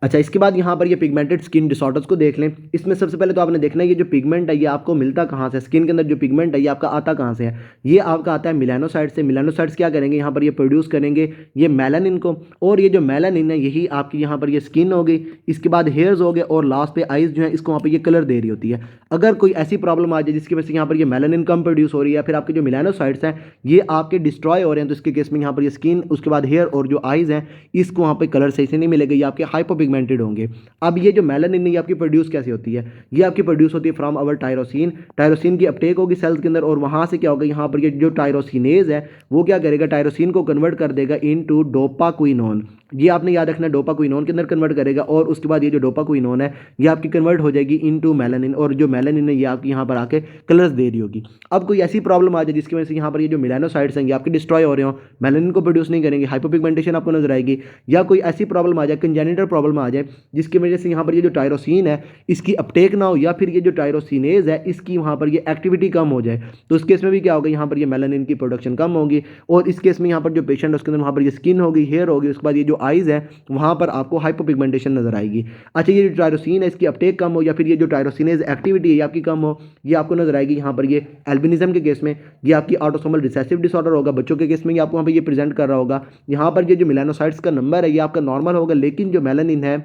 अच्छा, इसके बाद यहाँ पर ये पिगमेंटेड स्किन डिसऑर्डर्स को देख लें। इसमें सबसे पहले तो आपने देखना है ये जो पिगमेंट है ये आपको मिलता कहाँ से, स्किन के अंदर जो पिगमेंट है ये आपका आता कहाँ से है। ये आपका आता है मेलानोसाइट्स से। मेलानोसाइट्स क्या करेंगे, यहाँ पर ये प्रोड्यूस करेंगे ये मेलानिन को, और ये जो मेलानिन है यही आपकी यहाँ पर ये स्किन हो गई, इसके बाद हेयर्स हो गए, और लास्ट पे आइज़ जो है इसको वहाँ पर ये कलर दे रही होती है। अगर कोई ऐसी प्रॉब्लम आ जाए जिसकी वजह से यहाँ पर ये मेलानिन कम प्रोड्यूस हो रही है, या फिर आपके जो मेलानोसाइट्स हैं ये आपके डिस्ट्रॉय हो रहे हैं, तो इसके केस में यहाँ पर ये स्किन, उसके बाद हेयर और जो आइज़ हैं इसको वहाँ पर कलर सही से नहीं मिलेगा, ये आपके हाइपोपिगमेंटेड होंगे। अब ये जो मेलानिन है ये आपकी प्रोड्यूस कैसे होती है, ये आपकी प्रोड्यूस होती है फ्रॉम अवर टायरोसिन। टायरोसिन की अपटेक होगी सेल्स के अंदर, और वहाँ से क्या होगा, यहाँ पर ये जो टायरोसिनेज है वो क्या करेगा, टायरोसिन को कन्वर्ट कर देगा इनटू डोपाक्विनोन। ये आपने याद रखना है, डोपाक्विनोन के अंदर कन्वर्ट करेगा, और उसके बाद ये जो डोपाक्विनोन है ये आपकी कन्वर्ट हो जाएगी इनटू मेलानिन, और जो मेलानिन है ये आपकी यहाँ पर आके कलर्स दे रही होगी। अब कोई ऐसी प्रॉब्लम आ जाए जिसकी वजह से यहाँ पर ये जो मेलानोसाइट्स हैं ये आपके डिस्ट्रॉय हो रहे हो, मेलानिन को प्रोड्यूस नहीं करेंगे, हाइपोपिगमेंटेशन आपको नजर आएगी, या कोई ऐसी प्रॉब्लम आ जाए, कंजेनिटल प्रॉब्लम आ जाए जिसकी वजह से यहाँ पर ये जो टायरोसिन है इसकी अपटेक ना हो, या फिर ये जो टायरोसिनेज है इसकी वहाँ पर ये एक्टिविटी कम हो जाए, तो उस केस में भी क्या होगा, यहाँ पर ये मेलानिन की प्रोडक्शन कम होगी, और इस केस में यहाँ पर जो पेशेंट है उसके अंदर वहाँ पर ये स्किन होगी, हेयर होगी, उसके बाद ये जो आइज़ है वहाँ पर आपको हाइपोपिगमेंटेशन नजर आएगी। अच्छा, ये जो टायरोसिन है इसकी अपटेक कम हो, या फिर ये जो टायरोसिनेज एक्टिविटी है ये आपकी कम हो, ये आपको नजर आएगी यहाँ पर ये एल्बिनिज्म के केस में, ये आपकी ऑटोसोमल रिसेसिव डिसऑर्डर होगा, बच्चों के केस में ये आपको वहाँ पर ये प्रेजेंट कर रहा होगा। यहाँ पर ये जो मेलानोसाइट्स का नंबर है ये आपका नॉर्मल होगा, लेकिन जो मेलानिन है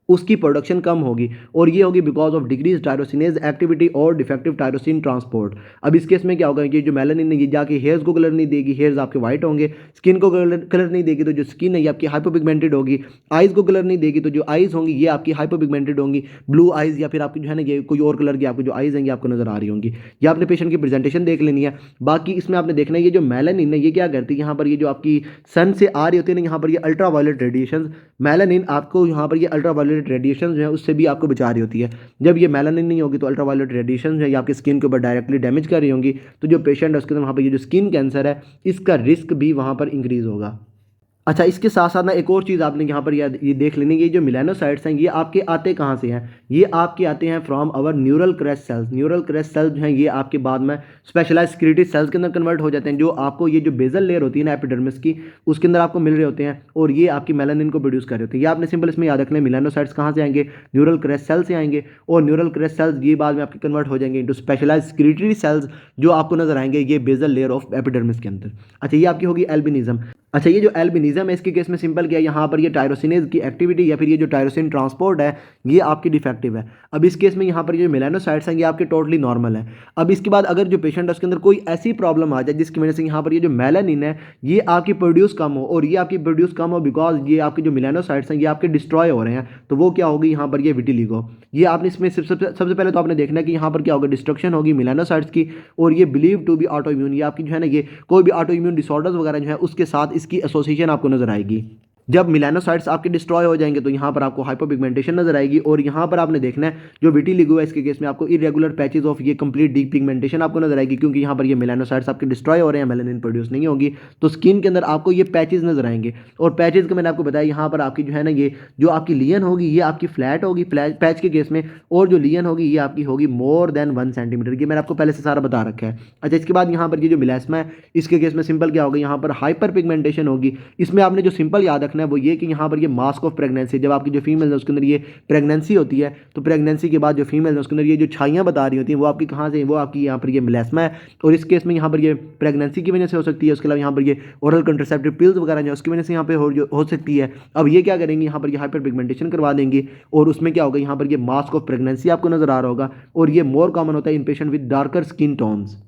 उसकी प्रोडक्शन कम होगी, और ये होगी because of decrease tyrosinase activity और डिफेक्टिव टायरोसिन ट्रांसपोर्ट। अब इस केस में क्या होगा, ये जो मेलानिन है ये जाके हेयर्स को कलर नहीं देगी, हेयर्स आपके वाइट होंगे, स्किन को कलर नहीं देगी तो जो स्किन है ये आपकी हाइपोपिगमेंटेड होगी, आइज़ को कलर नहीं देगी तो जो आइज़ होंगी ये आपकी हाइपोपिगमेंटेड होंगी, ब्लू आइज़ या फिर आपकी जो है ना ये कोई और कलर की आपको जो आइज़ हैं ये आपको नजर आ रही होंगी। ये आपने पेशेंट की प्रेजेंटेशन देख लेनी है। बाकी इसमें आपने देखना है ये जो मेलानिन है ये क्या करती है, यहाँ पर ये जो आपकी सन से आ रही होती है ना, यहाँ पर ये अल्ट्रा वायलेट रेडिएशन, मेलानिन आपको यहाँ पर ये अल्ट्रा वायलेट रेडिएशन जो है उससे भी आपको बचा रही होती है। जब ये मेलानिन नहीं होगी तो अल्ट्रा वायलेट रेडिएशन जो है ये आपकी स्किन के ऊपर डायरेक्टली डैमेज कर रही होंगी, तो जो पेशेंट है उसके अंदर वहाँ पर ये जो स्किन कैंसर है इसका रिस्क भी वहाँ पर इंक्रीज होगा। अच्छा, इसके साथ साथ ना एक और चीज़ आपने यहाँ पर ये देख लेनी है, ये जो मेलानोसाइट्स हैं ये आपके आते कहाँ से हैं, ये आपके आते हैं from our neural crest cells. Neural crest cells जो हैं ये आपके बाद में स्पेशलाइज सिक्रीटरी सेल्स के अंदर कन्वर्ट हो जाते हैं, जो आपको ये जो बेजल लेयर होती है ना एपिडर्मिस की उसके अंदर आपको मिल रहे होते हैं, और ये आपकी मेलानिन को प्रोड्यूस कर रहे होते हैं। ये आपने सिंपल इसमें याद रखना है, मेलानोसाइट्स कहाँ से आएंगे, न्यूरल क्रेस्ट सेल से आएंगे, और न्यूरल क्रेस्ट सेल्स ये बाद में आपके कन्वर्ट हो जाएंगे इंटू स्पेशलाइज सिक्रीटरी सेल्स जो आपको नजर आएंगे ये बेजल लेयर ऑफ एपिडर्मिस के अंदर। अच्छा, ये आपकी होगी एल्बिनिज्म। अच्छा, ये जो एल्बिनिज्म है इसके केस में सिंपल क्या है, यहाँ पर ये टायरोसिनेज की एक्टिविटी या फिर ये जो टायरोसिन ट्रांसपोर्ट है ये आपकी डिफेक्टिव है। अब इस केस में यहाँ पर ये मेलानोसाइट्स हैं ये आपके टोटली नॉर्मल है। अब इसके बाद अगर जो पेशेंट है उसके अंदर कोई ऐसी प्रॉब्लम आ जाए जिसकी वजह से यहाँ पर ये जो मेलानिन है ये आपकी प्रोड्यूस कम हो, और ये आपकी प्रोड्यूस कम हो बिकॉज ये आपके जो मेलानोसाइट्स हैं ये आपके डिस्ट्रॉय हो रहे हैं, तो वो क्या होगी, यहाँ पर ये विटिलिगो। ये आपने इसमें सबसे पहले तो आपने देखना है कि यहाँ पर क्या होगा, डिस्ट्रक्शन होगी मेलानोसाइट्स की, और ये believe to be autoimmune, ये आपकी जो है ना ये कोई भी ऑटो इम्यून डिसऑर्डर्स वगैरह जो है उसके साथ इसकी एसोसिएशन आपको नजर आएगी। जब मेलानोसाइट्स आपके डिस्ट्रॉय हो जाएंगे तो यहाँ पर आपको हाइपोपिगमेंटेशन नजर आएगी, और यहाँ पर आपने देखना है जो विटिलिगो है इसके केस में आपको इरेगुलर पैचेस ऑफ ये कंप्लीट डीपिगमेंटेशन आपको नजर आएगी, क्योंकि यहाँ पर ये मेलानोसाइट्स आपके डिस्ट्रॉय हो रहे हैं, मेलानिन प्रोड्यूस नहीं होगी, तो स्किन के अंदर आपको ये पैचेस नजर आएंगे। और पैचेस का मैंने आपको बताया यहाँ पर आपकी जो है ना ये जो आपकी लियन होगी ये आपकी फ्लैट होगी पैच के केस में, और जो लियन होगी ये आपकी होगी मोर देन 1 सेंटीमीटर, ये मैंने आपको पहले से सारा बता रखा है। अच्छा, इसके बाद यहाँ पर ये जो मिलास्मा है इसके केस में सिंपल क्या होगा, यहाँ पर हाइपर पिगमेंटेशन होगी। इसमें आपने जो सिंपल याद रखना है वो ये कि यहाँ पर ये मास्क ऑफ प्रेगनेंसी, जब आपकी जो फीमेल है उसके अंदर ये प्रेगनेंसी होती है, तो प्रेगनेंसी के बाद जो फीमेल है उसके अंदर ये जो छाइयाँ बता रही होती हैं वो आपकी कहाँ से, वो आपकी यहाँ पर ये मिलास्मा है, और इस केस में यहाँ पर ये प्रेगनेंसी की वजह से हो सकती है। उसके अलावा यहाँ पर ये ओरल कंट्रासेप्टिव पिल्स वगैरह जो उसकी वजह से यहाँ पे हो सकती है। अब ये क्या करेंगे, यहाँ पर ये हाइपर पिगमेंटेशन करवा देंगे, और उसमें क्या होगा, यहाँ पर ये मास्क ऑफ प्रेगनेंसी आपको नजर आ रहा होगा, और ये मोर कॉमन होता है in patient with darker skin tones.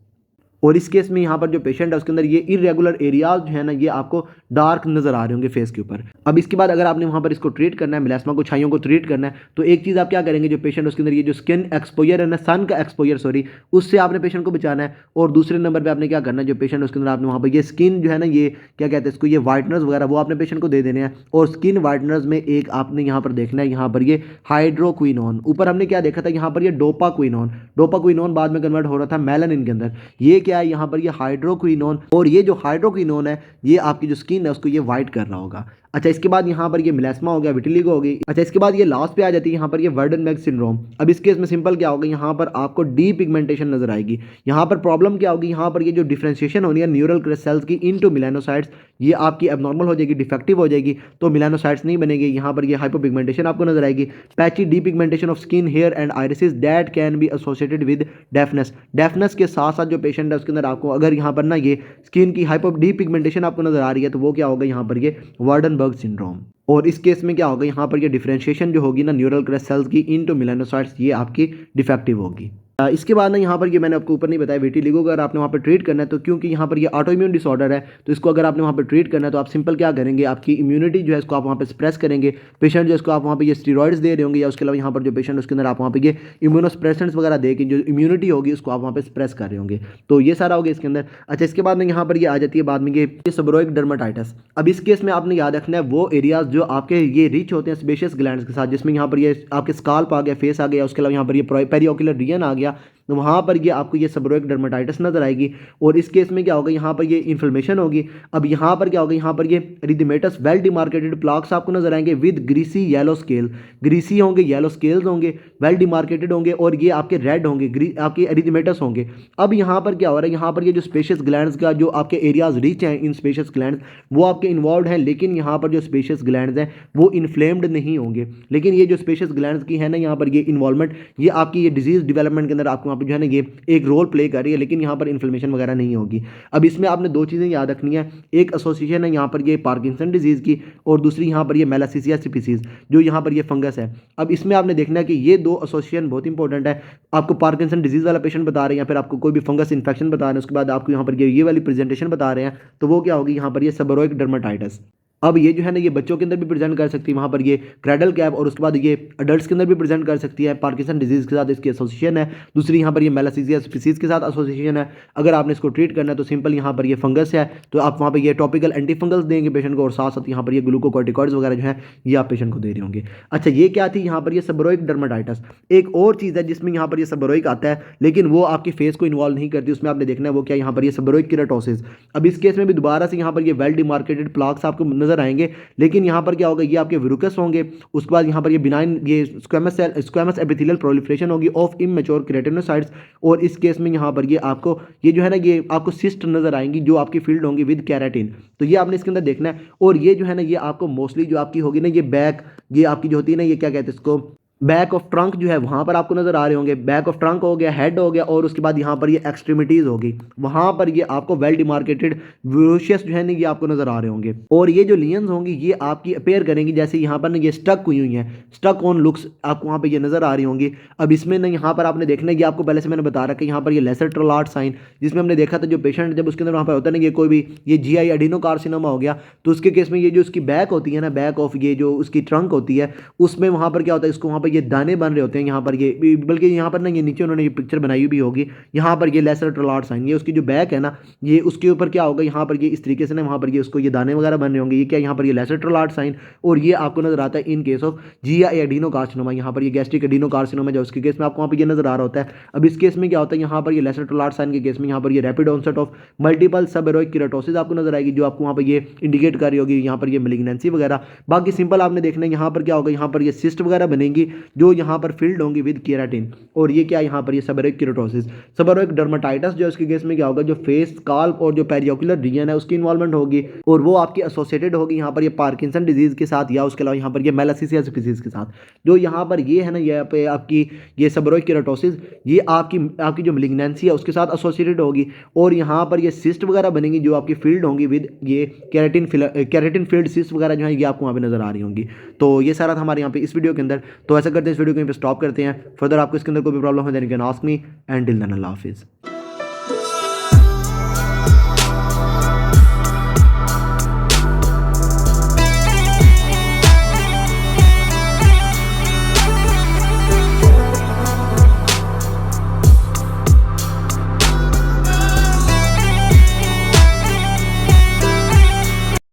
और इस केस में यहाँ पर जो पेशेंट है उसके अंदर ये इरेगुलर एरियाज जो है ना ये आपको डार्क नजर आ रहे होंगे फेस के ऊपर। अब इसके बाद अगर आपने वहाँ पर इसको ट्रीट करना है, मिलास्मा को, छाइयों को ट्रीट करना है, तो एक चीज़ आप क्या करेंगे, जो पेशेंट उसके अंदर ये जो स्किन एक्सपोजर है ना, सन का एक्सपोजर सॉरी, उससे आपने पेशेंट को बचाना है। और दूसरे नंबर पर आपने क्या करना है, जो पेशेंट उसके अंदर आपने वहाँ पर ये स्किन जो है ना ये क्या कहते हैं इसको, ये वाइटनर्स वगैरह वो आपने पेशेंट को दे देने हैं। और स्किन वाइटनर्स में एक आपने यहाँ पर देखना है, यहाँ पर ये हाइड्रोक्विनोन, ऊपर हमने क्या देखा था, यहाँ पर ये डोपाक्विनोन बाद में कन्वर्ट हो रहा था मेलानिन के अंदर। ये क्या है, यहाँ पर ये हाइड्रोक्विनोन, और ये जो हाइड्रोक्विनोन है ये आपकी जो स्किन है उसको ये वाइट कर रहा होगा। अच्छा, इसके बाद यहाँ पर ये मिलेस्मा हो गया, विटिलिगो हो गई। अच्छा, इसके बाद ये लास्ट पे आ जाती है यहाँ पर ये वर्डनबर्ग सिंड्रोम। अब इस केस में सिंपल क्या होगा, यहाँ पर आपको डी पिगमेंटेशन नजर आएगी। यहाँ पर प्रॉब्लम क्या होगी, यहाँ पर ये जो डिफरेंशिएशन होनी है न्यूरल क्रेस्ट सेल्स की इनटू मेलानोसाइट्स, ये आपकी एबनॉर्मल हो जाएगी, डिफेक्टिव हो जाएगी, तो मेलानोसाइट्स नहीं बनेगी। यहाँ पर ये हाइपोपिगमेंटेशन आपको नजर आएगी। Patchy depigmentation of skin, hair and irises that can be associated with deafness. Deafness के साथ साथ जो पेशेंट है उसके अंदर आपको अगर यहाँ पर ना ये स्किन की हाइपो डी पिगमेंटेशन आपको नजर आ रही है तो वो क्या होगा, यहाँ पर ये वार्डनबर्ग सिंड्रोम। और इस केस में क्या होगा, यहाँ पर ये डिफरेंशिएशन जो होगी ना न्यूरल क्रेस्ट सेल्स की इनटू मेलानोसाइट्स, ये आपकी डिफेक्टिव होगी। इसके बाद ना यहाँ पर ये मैंने आपको ऊपर नहीं बताया, विटिलिगो अगर आपने वहाँ पर ट्रीट करना है तो क्योंकि यहाँ पर ये ऑटो इम्यून डिसऑर्डर है तो इसको अगर आपने वहाँ पर ट्रीट करना है तो आप सिंपल क्या करेंगे, आपकी इम्यूनिटी जो है इसको आप वहाँ पर स्प्रेस करेंगे। पेशेंट जो इसको आप वहाँ पर ये स्टीरॉइड्स दे रहे होंगे या उसके अलावा यहाँ पर जो पेशेंट उसके अंदर आप वहाँ पर ये इम्यूनोस्प्रेसेंट्स वगैरह दे के जो इम्यूनिटी होगी उसको आप वहाँ पर स्प्रेस कर रहे होंगे। तो ये सारा हो गया इसके अंदर। अच्छा, इसके बाद में यहाँ पर ये आ जाती है बाद में ये सेबोरोइक डर्माटाइटिस। अब इस केस में आपने याद रखना है वो एरियाज जो आपके ये रिच होते हैं स्पेशियस ग्लैंड्स के साथ, जिसमें यहाँ पर ये आपके स्काल्प आ गया, फेस आ गया, उसके अलावा यहाँ पर ये पेरियोकुलर रीजन आ गया, तो वहाँ पर ये आपको ये सेबोरोइक डर्माटाइटिस नजर आएगी। और इस केस में क्या होगा, यहाँ पर ये इन्फ्लेमेशन होगी। अब यहाँ पर क्या होगा, यहाँ पर ये एरिथेमेटस वेल डिमार्केटेड प्लाक्स आपको नजर आएंगे with greasy yellow scale, greasy होंगे, येलो स्केल्स होंगे, वेल डिमार्केटेड होंगे और ये आपके रेड होंगे, आपके एरिथेमेटस होंगे। अब यहाँ पर क्या हो रहा है, यहाँ पर ये जो स्पेशियस ग्लैंड्स का जो आपके एरियाज रिच हैं इन स्पेशियस ग्लैंड्स वो आपके इन्वॉल्व हैं, लेकिन यहाँ पर जो स्पेशियस ग्लैंड्स हैं वो इन्फ्लेम्ड नहीं होंगे। लेकिन ये जो स्पेशियस ग्लैंड्स की है ना यहाँ पर ये इन्वॉल्वमेंट, ये आपकी ये डिजीज डेवलपमेंट के अंदर आपको वहाँ पर जो है ना ये एक रोल प्ले कर रही है, लेकिन यहाँ पर इन्फ्लेमेशन वगैरह नहीं होगी। अब इसमें आपने दो चीज़ें याद रखनी है, एक एसोसिएशन है यहाँ पर ये पार्किंसन डिजीज़ की और दूसरी यहाँ पर ये मेलासिसिया स्पीसीज जो यहाँ पर ये फंगस है। अब इसमें आपने देखना है कि ये दो एसोसिएशन बहुत इंपॉर्टेंट है। आपको पार्किंसन डिजीज़ वाला पेशेंट बता रहे हैं या फिर आपको कोई भी फंगस इन्फेक्शन बता रहे हैं, उसके बाद आपको यहाँ पर ये वाली प्रेजेंटेशन बता रहे हैं, तो वो क्या होगी, यहाँ पर ये सेबोरोइक डर्माटाइटिस। अब ये जो है ना ये बच्चों के अंदर भी प्रेजेंट कर सकती है, वहाँ पर ये क्रेडल कैप, और उसके बाद ये अडल्ट्स के अंदर भी प्रेजेंट कर सकती है। पार्किंसन डिजीज़ के साथ इसकी एसोसिएशन है। दूसरी यहाँ पर ये मेलासिसिया स्पीसीज के साथ एसोसिएशन है। अगर आपने इसको ट्रीट करना है तो सिंपल यहाँ पर ये फंगस है तो आप वहाँ पर ये टॉपिकल एंटी फंगल्स देंगे पेशेंट को, और साथ साथ यहाँ पर ये ग्लूकोकॉर्टिकॉइड्स वगैरह जो है ये आप पेशेंट को दे रहे होंगे। अच्छा, ये क्या थी यहाँ पर ये सेबोरोइक डर्माटाइटिस। एक और चीज़ है जिसमें यहाँ पर ये सेबोरोइक आता है लेकिन वो आपके फेस को इन्वॉल्व नहीं करती, उसमें आपने देखना है वो क्या, यहाँ पर ये सेबोरोइक केराटोसिस। अब इस केस में भी दोबारा से यहाँ पर ये वेल डिमार्केटेड प्लाक्स आपको नजर आएंगे, लेकिन यहाँ पर क्या होगा, ये आपके विरुकस होंगे। उसके बाद यहाँ पर ये बिनाइन ये स्क्वेमस एपिथेलियल प्रोलिफरेशन होगी ऑफ इमैच्योर केराटिनोसाइट्स, और इस केस में यहाँ पर ये आपको ये जो है ना ये आपको सिस्ट नजर आएंगी जो आपकी फील्ड होंगी विद कैराटिन। तो ये आपने इसके अंदर देखना है। और ये जो है ना ये आपको मोस्टली जो आपकी होगी ना ये बैक, ये आपकी जो होती है ना ये क्या कहते हैं इसको, बैक ऑफ ट्रंक जो है वहाँ पर आपको नजर आ रहे होंगे। बैक ऑफ ट्रंक हो गया, हेड हो गया, और उसके बाद यहाँ पर ये एक्सट्रीमिटीज होगी, वहाँ पर ये आपको वेल डिमार्केटेड विरोशियस जो है ना ये आपको नजर आ रहे होंगे। और ये जो लियंस होंगी ये आपकी अपेयर करेंगी जैसे यहाँ पर ना ये स्टक हुई हुई हैं, स्टक ऑन लुक्स आपको वहाँ पर ये नजर आ रही होंगी। अब इसमें ना यहाँ पर आपने देखना है ये आपको पहले से मैंने बता रखा है, यहाँ पर ये लेसर ट्रोलार्ड साइन, जिसमें हमने देखा था जो पेशेंट जब उसके अंदर वहाँ पर होता है ना ये कोई भी ये GI एडिनोकार्सिनोमा हो गया तो उसके केस में ये जो उसकी बैक होती है ना, बैक ऑफ ये जो उसकी ट्रंक होती है उसमें वहाँ पर क्या होता है, इसको वहाँ पर ये दाने बन रहे होते हैं यहाँ पर ये, बल्कि यहाँ पर ना ये नीचे उन्होंने ये पिक्चर बनाई भी होगी, यहाँ पर ये लेसर ट्रोलार्ड साइन, ये उसकी जो बैक है ना ये उसके ऊपर क्या होगा, यहाँ पर ये इस तरीके से ना वहाँ पर ये उसको ये दाने वगैरह बन रहे होंगे, ये क्या यहाँ पर ये लेसर ट्रोलार्ड साइन। और ये आपको नजर आता है in case of GI adenocarcinoma, यहाँ पर ये गैस्ट्रिक एडिनोकार्सिनोमा जो उसके केस में आपको वहाँ पर ये नजर आ रहा होता है। अब इस केस में क्या होता है, यहाँ पर ये लेसर ट्रोलार्ड साइन के केस में यहाँ पर ये rapid onset of multiple seborrhoeic keratosis आपको नजर आएगी जो आपको वहाँ पर ये इंडिकेट कर रही होगी, यहाँ पर ये मैलिग्नेंसी वगैरह। बाकी सिंपल आपने देखना है यहाँ पर क्या होगा, यहाँ पर ये सिस्ट वगैरह बनेंगी जो यहाँ पर फिल्ड होंगी विद केराटिन। और ये क्या यहाँ पर ये सेबोरोइक केराटोसिस। सेबोरोइक डर्माटाइटिस जो इसके केस में क्या होगा, जो फेस, स्काल्प और जो पेरियोकुलर रीजन है उसकी इन्वॉल्वमेंट होगी और वो आपकी एसोसिएटेड होगी यहाँ पर ये पार्किंसन डिजीज के साथ या उसके अलावा यहाँ पर ये मेलासिसिया स्पीसीज के साथ। जो यहाँ पर ये है ना यहाँ पे आपकी ये सेबोरोइक केराटोसिस ये आपकी जो मैलिग्नेंसी है उसके साथ एसोसिएटेड होगी, और यहाँ पर ये सिस्ट वगैरह बनेंगी जो आपकी फील्ड होंगी विद ये कैरेटिन फील्ड सिस्ट वगैरह जो है ये आपको वहाँ पे नजर आ रही होंगी। तो ये सारा था हमारे यहाँ पे इस वीडियो के अंदर। तो ऐसा करते हैं इस वीडियो को यहीं पे स्टॉप करते हैं। फर्दर आपको इसके अंदर कोई भी प्रॉब्लम है then you can ask me, and till then अल्लाह हाफिज़।